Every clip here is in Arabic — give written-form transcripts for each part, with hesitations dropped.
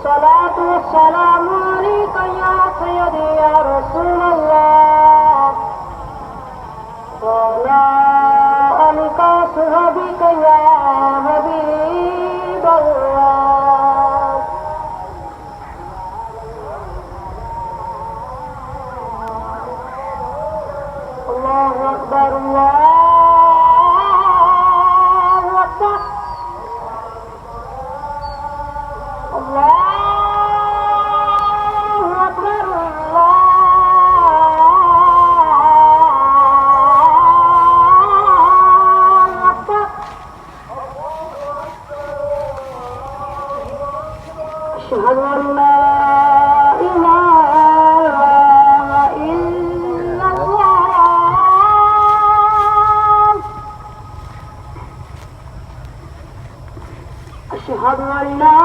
الصلاة والسلام عليك يا سيدي يا رسول الله وعلى آلك وصحبك يا حبيب الله. الله أكبر الله أكبر الله أكبر الله أكبر. أشهد أن لا إله إلا الله. أشهد أن لا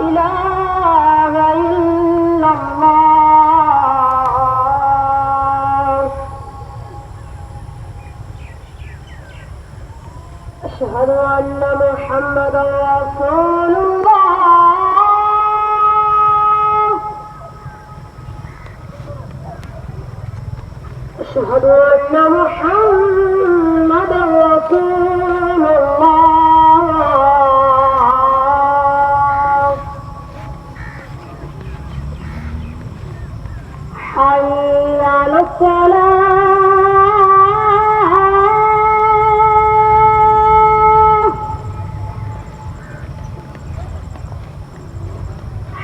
إله إلا الله. أشهد أن محمدا رسول الله. أشهد أن محمدا رسول الله. حي على الصلاة.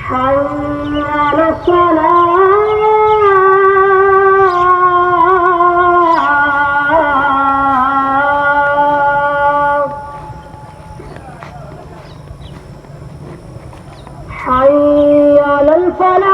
حي على الصلاة. حي على الفلاح.